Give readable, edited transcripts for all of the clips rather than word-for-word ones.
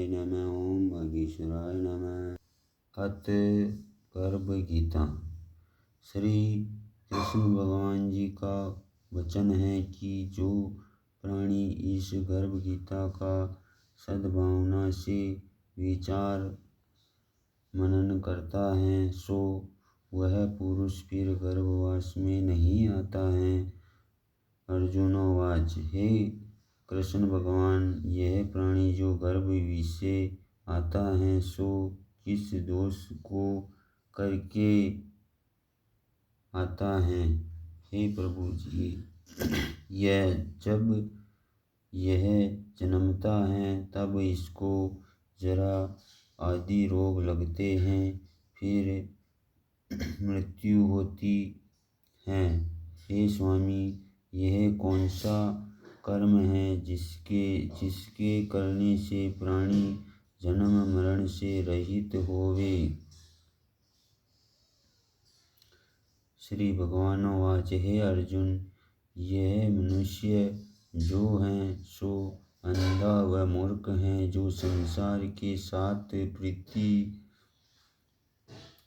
नमः। ओम भागेश्वराय नमः। अत गर्भ गीता। श्री कृष्ण भगवान जी का वचन है कि जो प्राणी इस गर्भ गीता का सद्भावना से विचार मनन करता है सो वह पुरुष फिर गर्भवास में नहीं आता है। अर्जुनोवाच। हे कृष्ण भगवान, यह प्राणी जो गर्भ से आता है सो किस दोष को करके आता है? हे प्रभु जी, जब यह जन्मता है तब इसको जरा आदि रोग लगते हैं, फिर मृत्यु होती है। हे स्वामी, यह कौन सा कर्म है जिसके करने से प्राणी जन्म मरण से रहित होवे? श्री भगवानोवाच। हे अर्जुन, यह मनुष्य जो हैं सो अंधा व मूर्ख हैं, जो संसार के साथ प्रीति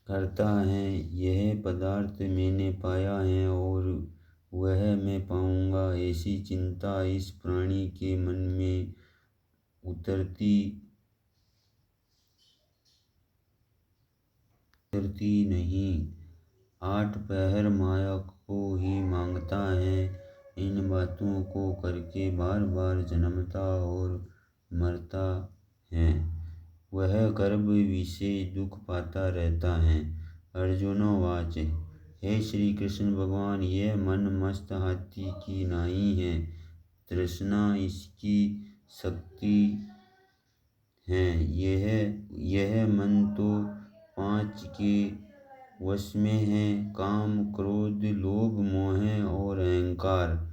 करता है। यह पदार्थ मैंने पाया है और वह मैं पाऊंगा, ऐसी चिंता इस प्राणी के मन में उतरती नहीं। 8 पहर माया को ही मांगता है। इन बातों को करके बार बार जन्मता और मरता है। वह गर्भ से दुख पाता रहता है। अर्जुनोवाच। हे श्री कृष्ण भगवान, यह मन मस्त हाथी की नाई है। तृष्णा इसकी शक्ति है। यह मन तो 5 के वश में है, काम, क्रोध, लोभ, मोह और अहंकार।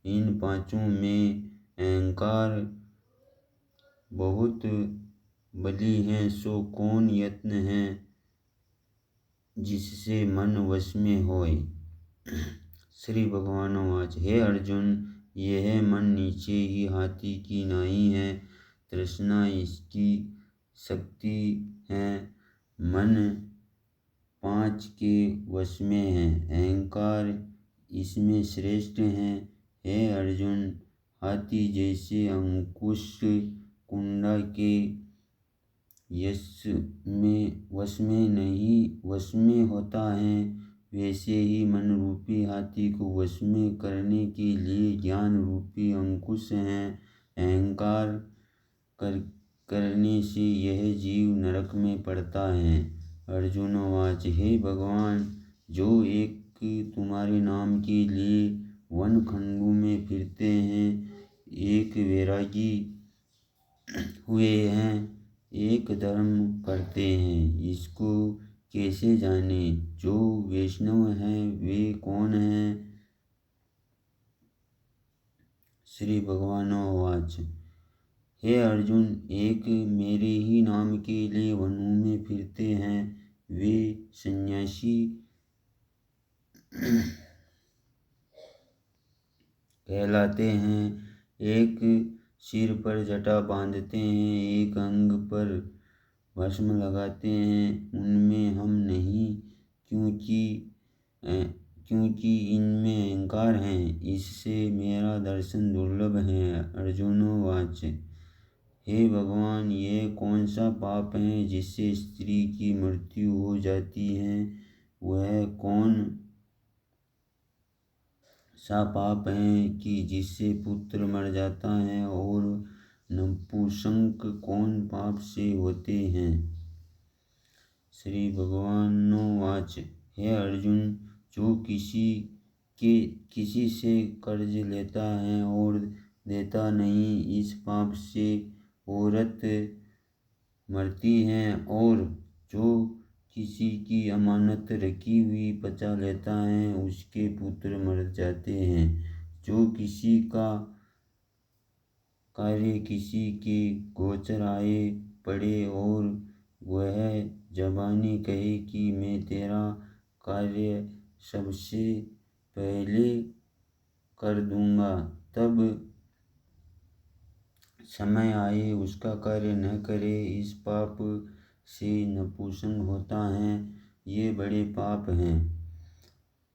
इन पांचों में अहंकार बहुत बली है, सो कौन यत्न है जिससे मन वश में होए? श्री भगवानोवाच। हे अर्जुन, यह मन नीचे ही हाथी की नाई है। तृष्णा इसकी शक्ति है। मन 5 के वश में है, अहंकार इसमें श्रेष्ठ है। हे अर्जुन, हाथी जैसे अंकुश कुंडा के वश में होता है, वैसे ही मन रूपी हाथी को वश में करने के लिए ज्ञान रूपी अंकुश है। अहंकार करने से यह जीव नरक में पड़ता है। अर्जुनोवाच। हे भगवान, जो एक तुम्हारे नाम के लिए वन खंडों में फिरते हैं, एक वैरागी हुए हैं, एक धर्म करते हैं, इसको कैसे जाने? जो वैष्णव हैं वे कौन हैं? श्री भगवानोवाच। हे अर्जुन, एक मेरे ही नाम के लिए वनों में फिरते हैं, वे सन्यासी कहलाते हैं। एक सिर पर जटा बांधते हैं, एक अंग पर भस्म लगाते हैं। उनमें हम नहीं, क्योंकि इनमें अहंकार है, इससे मेरा दर्शन दुर्लभ है। अर्जुनोवाच। हे भगवान, यह कौन सा पाप है जिससे स्त्री की मृत्यु हो जाती है? वह कौन सा पाप है कि जिससे पुत्र मर जाता है? और नपुंसक कौन पाप से होते हैं? श्री भगवानोवाच। हे अर्जुन, जो किसी से कर्ज लेता है और देता नहीं, इस पाप से औरत मरती है। और जो किसी की अमानत रखी हुई बचा लेता है, उसके पुत्र मर जाते हैं। जो किसी का कार्य किसी के गोचर आए पड़े और वह ज़बानी कहे कि मैं तेरा कार्य सबसे पहले कर दूंगा, तब समय आए उसका कार्य न करे, इस पाप से नपुंसक होता है, ये बड़े पाप हैं।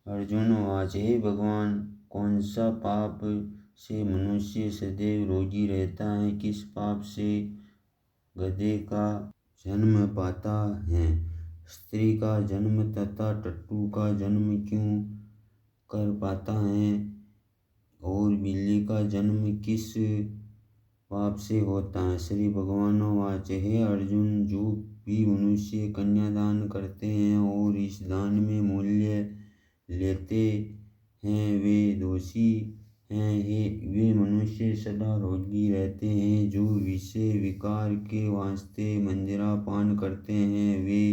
अर्जुन वाच, हे भगवान, कौन सा पाप से मनुष्य सदैव रोगी रहता है? किस पाप से गधे का जन्म पाता है? स्त्री का जन्म तथा टट्टू का जन्म क्यों कर पाता है? और बिल्ली का जन्म किस पाप से होता है? श्री भगवान वाच, हे अर्जुन, जो भी मनुष्य कन्यादान करते हैं और इस दान में मूल्य लेते हैं वे दोषी हैं। वे मनुष्य सदा रोगी रहते हैं। जो विषय विकार के वास्ते मदिरापान करते हैं वे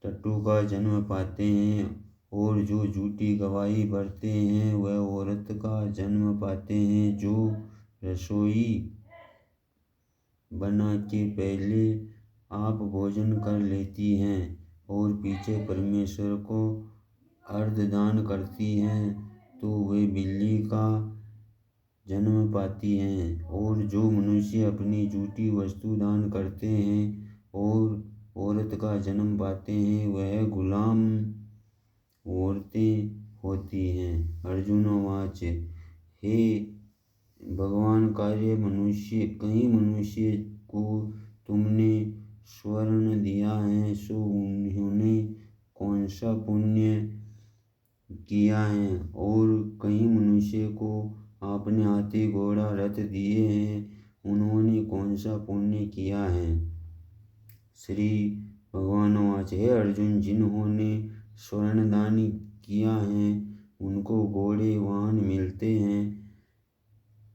टट्टू का जन्म पाते हैं, और जो झूठी गवाही भरते हैं वह औरत का जन्म पाते हैं। जो रसोई बना के पहले आप भोजन कर लेती हैं और पीछे परमेश्वर को अर्धदान करती हैं तो वे बिल्ली का जन्म पाती हैं। और जो मनुष्य अपनी झूठी वस्तु दान करते हैं और औरत का जन्म पाते हैं वह गुलाम औरतें होती हैं। अर्जुन वाच, हे भगवान, कई मनुष्य को तुमने स्वर्ण दिया है, सो उन्होंने कौन सा पुण्य किया है? और कई मनुष्य को आपने हाथी घोड़ा रथ दिए हैं, उन्होंने कौन सा पुण्य किया है? श्री भगवान वाच, हे अर्जुन, जिन्होंने स्वर्ण दान किया है उनको घोड़े वाहन मिलते हैं।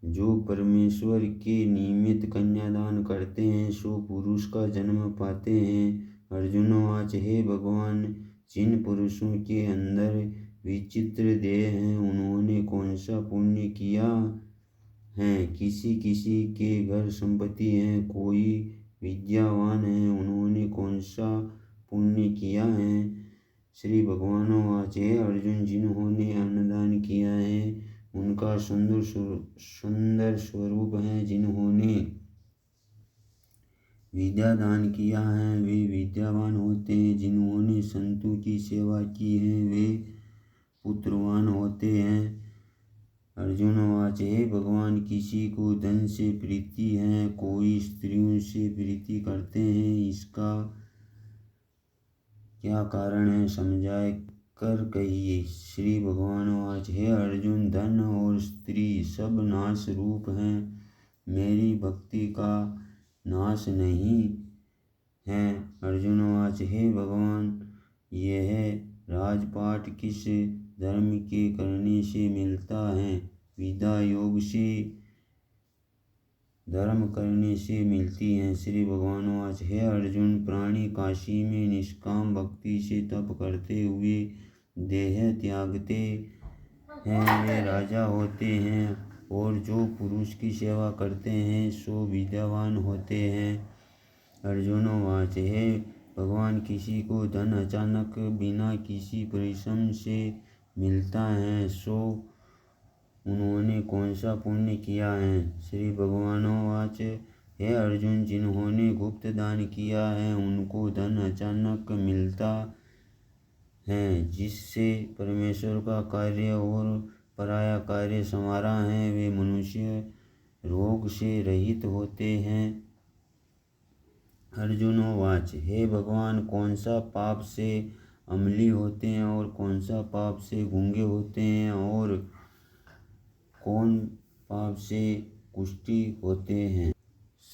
जो परमेश्वर के निमित्त कन्यादान करते हैं सो पुरुष का जन्म पाते हैं। अर्जुन वाच, हे भगवान, जिन पुरुषों के अंदर विचित्र देह हैं उन्होंने कौन सा पुण्य किया है? किसी किसी के घर संपत्ति है, कोई विद्यावान है, उन्होंने कौन सा पुण्य किया है? श्री भगवान वाच, हे अर्जुन, जिन्होंने अन्नदान किया है उनका सुंदर स्वरूप है। जिन्होंने विद्या दान किया है वे विद्यावान होते हैं। जिन्होंने संतों की सेवा की है वे पुत्रवान होते हैं। अर्जुन वाच, हे भगवान, किसी को धन से प्रीति है, कोई स्त्रियों से प्रीति करते हैं, इसका क्या कारण है? समझाए कर कहिए। श्री भगवान वाच, हे अर्जुन, धन और स्त्री सब नाश रूप हैं, मेरी भक्ति का नाश नहीं है। अर्जुन वाच, हे भगवान, यह राजपाट किस धर्म के करने से मिलता है? विद्या योग से धर्म करने से मिलती हैं। श्री भगवान वाच, हे अर्जुन, प्राणी काशी में निष्काम भक्ति से तप करते हुए देह त्यागते हैं वे राजा होते हैं, और जो पुरुष की सेवा करते हैं सो विद्यावान होते हैं। अर्जुन वाच, हे भगवान, किसी को धन अचानक बिना किसी परिश्रम से मिलता है, सो उन्होंने कौन सा पुण्य किया है? श्री भगवान वाच, हे अर्जुन, जिन्होंने गुप्त दान किया है उनको धन अचानक मिलता है, जिससे परमेश्वर का कार्य और पराया कार्य संवारा है, वे मनुष्य रोग से रहित होते हैं। अर्जुन वाच, हे भगवान, कौन सा पाप से अमली होते हैं और कौन सा पाप से गूंगे होते हैं, और कौन पाप से कुष्ठी होते हैं?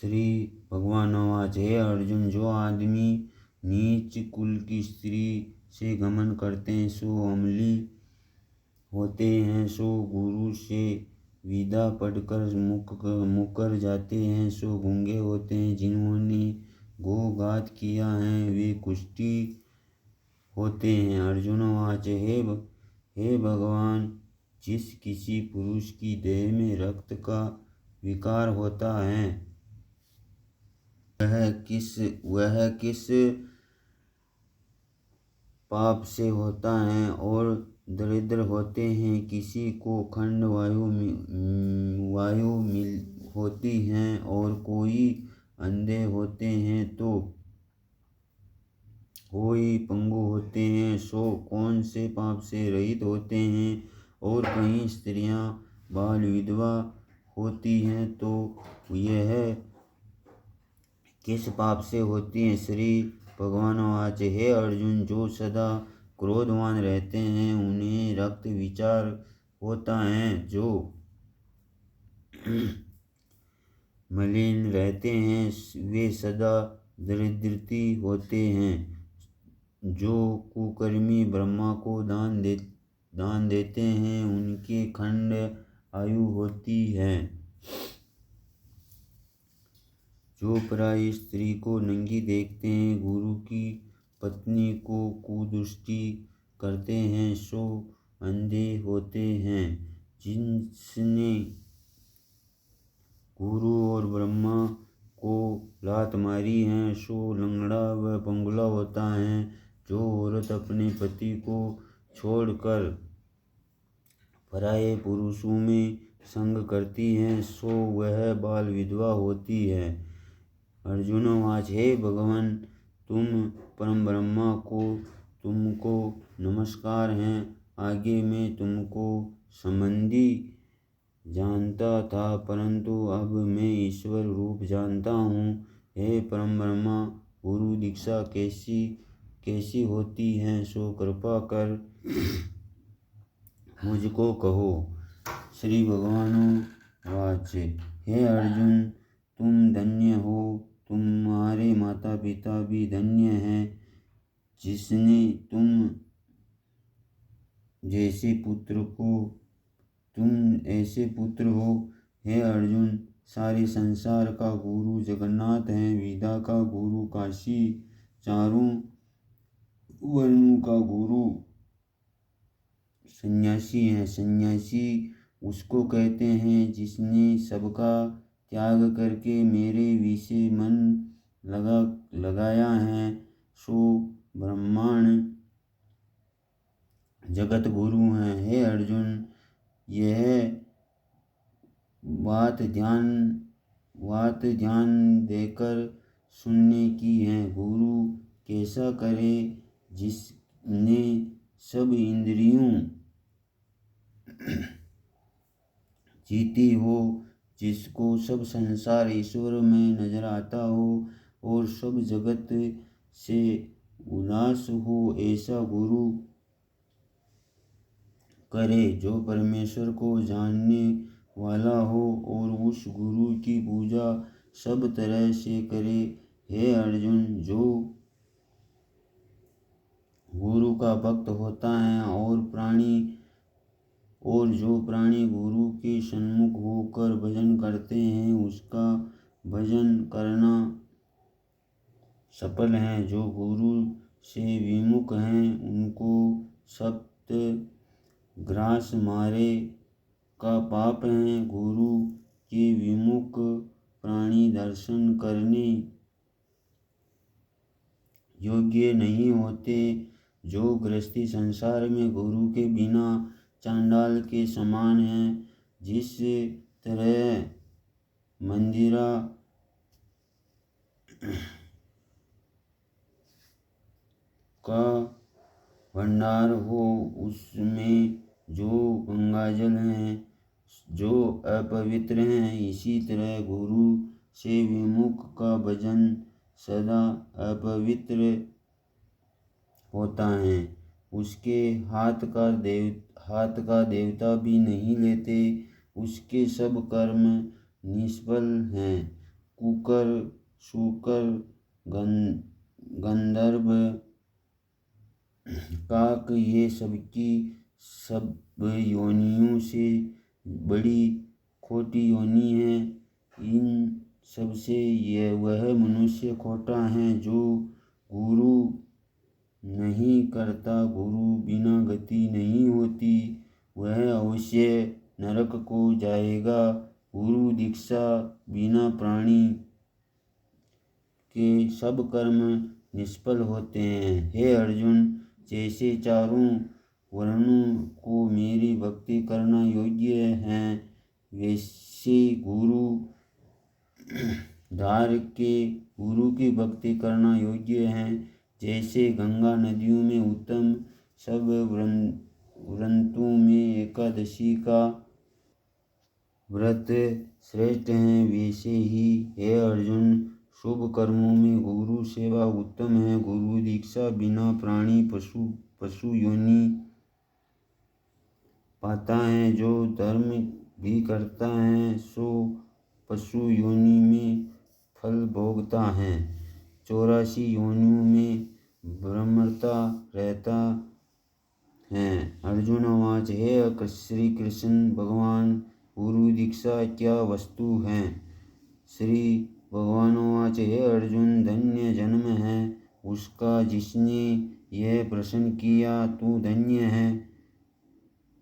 श्री भगवान वाच, हे अर्जुन, जो आदमी नीच कुल की स्त्री से गमन करते हैं सो अमली होते हैं। सो गुरु से विदा पढ़कर मुकर जाते हैं सो गूंगे होते हैं। जिन्होंने गोघात किया है वे कुष्ठी होते हैं। अर्जुन वाच, हे भगवान, जिस किसी पुरुष की देह में रक्त का विकार होता है वह किस पाप से होता है? और दरिद्र होते हैं। किसी को खंड होती हैं और कोई अंधे होते हैं तो कोई पंगु होते हैं, सो कौन से पाप से रहित होते हैं। और कहीं स्त्रियां बाल विधवा होती हैं तो यह किस पाप से होती हैं। श्री भगवानवाच, हे अर्जुन, जो सदा क्रोधवान रहते हैं उन्हें रक्त विचार होता है, जो मलिन रहते हैं वे सदा दरिद्रती होते हैं, जो कुकर्मी ब्रह्मा को दान देते हैं उनके खंड आयु होती है, जो पराई स्त्री को नंगी देखते हैं, गुरु की पत्नी को कुदृष्टि करते हैं, सो अंधे होते हैं। जिसने गुरु और ब्रह्मा को लात मारी है सो लंगड़ा व पंगुला होता है। जो औरत अपने पति को छोड़कर पराये पुरुषों में संग करती है सो वह बाल विधवा होती है। अर्जुनवाच, हे भगवान, तुम परम ब्रह्मा को तुमको नमस्कार है। आगे मैं तुमको संबंधी जानता था, परंतु अब मैं ईश्वर रूप जानता हूँ। हे परम ब्रह्मा, गुरु दीक्षा कैसी होती है, सो कृपा कर मुझको कहो। श्री भगवानवाच, हे अर्जुन, तुम धन्य हो, तुम्हारे माता पिता भी धन्य हैं, जिसने तुम जैसे तुम ऐसे पुत्र हो। हे अर्जुन, सारे संसार का गुरु जगन्नाथ है, विद्या का गुरु काशी, चारों वर्णों का गुरु सन्यासी है। सन्यासी उसको कहते हैं जिसने सबका त्याग करके मेरे विषय मन लगाया है, सो ब्रह्मांड जगत गुरु हैं। हे अर्जुन, यह बात ध्यान देकर सुनने की है। गुरु कैसा करे, जिसने सब इंद्रियों जीती हो, जिसको सब संसार ईश्वर में नजर आता हो और सब जगत से उदास हो, ऐसा गुरु करे। जो परमेश्वर को जानने वाला हो और उस गुरु की पूजा सब तरह से करे। हे अर्जुन, गुरु का भक्त होता है और जो प्राणी गुरु के सन्मुख होकर भजन करते हैं उसका भजन करना सफल है। जो गुरु से विमुख हैं उनको सप्त ग्रास मारे का पाप है। गुरु के विमुख प्राणी दर्शन करने योग्य नहीं होते। जो गृहस्थी संसार में गुरु के बिना चांडाल के समान है, जिस तरह मंदिरा का भंडार हो उसमें जो गंगाजल हैं जो अपवित्र हैं, इसी तरह गुरु से विमुख का भजन सदा अपवित्र होता है। उसके हाथ का देवता भी नहीं लेते, उसके सब कर्म निष्फल हैं। कुकर, शूकर, गंधर्व, काक, ये सबकी सब योनियों से बड़ी खोटी योनि है। इन सबसे वह मनुष्य खोटा है जो गुरु नहीं करता। गुरु बिना गति नहीं होती, वह अवश्य नरक को जाएगा। गुरु दीक्षा बिना प्राणी के सब कर्म निष्फल होते हैं। हे अर्जुन, जैसे चारों वर्णों को मेरी भक्ति करना योग्य है, वैसे गुरु धार के गुरु की भक्ति करना योग्य है। जैसे गंगा नदियों में उत्तम, सब व्रतों में एकादशी का व्रत श्रेष्ठ है, वैसे ही हे अर्जुन शुभ कर्मों में गुरु सेवा उत्तम है। गुरु दीक्षा बिना प्राणी पशु योनि पाता है। जो धर्म भी करता है सो पशु योनि में फल भोगता है। 84 योनियों में भ्रमता रहता है। अर्जुन वाच हे श्री कृष्ण भगवान गुरु दीक्षा क्या वस्तु है। श्री भगवान वाच हे अर्जुन धन्य जन्म है उसका जिसने यह प्रश्न किया, तू धन्य है।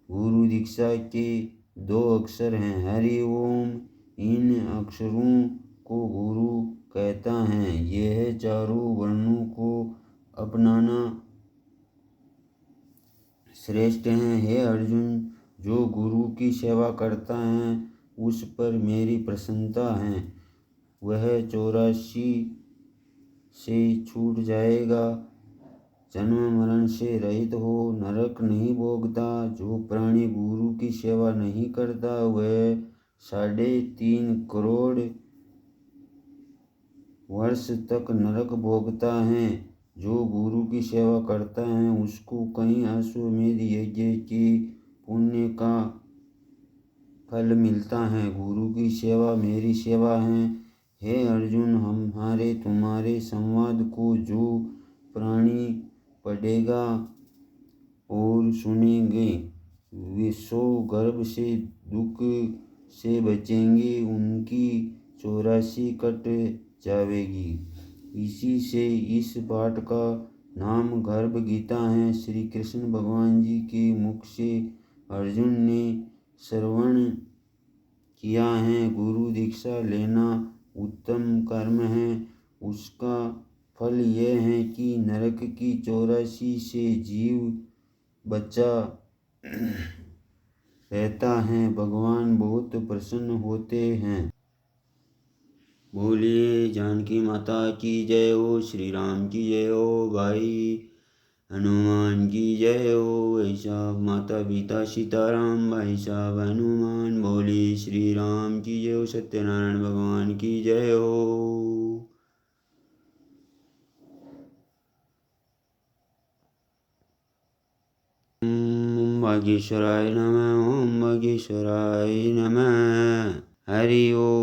गुरु दीक्षा के 2 अक्षर हैं, हरि ओम। इन अक्षरों को गुरु कहता है। यह चारों वर्णों को अपनाना श्रेष्ठ है। हे अर्जुन जो गुरु की सेवा करता है उस पर मेरी प्रसन्नता है। वह 84 से छूट जाएगा, जन्म मरण से रहित हो नरक नहीं भोगता। जो प्राणी गुरु की सेवा नहीं करता वह 3.5 करोड़ वर्ष तक नरक भोगता है। जो गुरु की सेवा करता है उसको कई अश्वमेध यज्ञ के पुण्य का फल मिलता है। गुरु की सेवा मेरी सेवा है। हे अर्जुन हमारे तुम्हारे संवाद को जो प्राणी पढ़ेगा और सुनेंगे वे सो गर्भ से दुख से बचेंगे, उनकी 84 कट जावेगी। इसी से इस पाठ का नाम गर्भ गीता है। श्री कृष्ण भगवान जी के मुख से अर्जुन ने श्रवण किया है। गुरु दीक्षा लेना उत्तम कर्म है। उसका फल यह है कि नरक की 84 से जीव बचा रहता है। भगवान बहुत प्रसन्न होते हैं। बोलिए जानकी माता की जय हो, श्री राम की जय हो, भाई हनुमान की जय हो। भाई साहब माता पिता सीताराम, भाई साहब हनुमान। बोलिए श्री राम की जय हो, सत्यनारायण भगवान की जय हो। ओम वागीश्वराय नमः, ओम वागीश्वराय नमः। हरि ओम।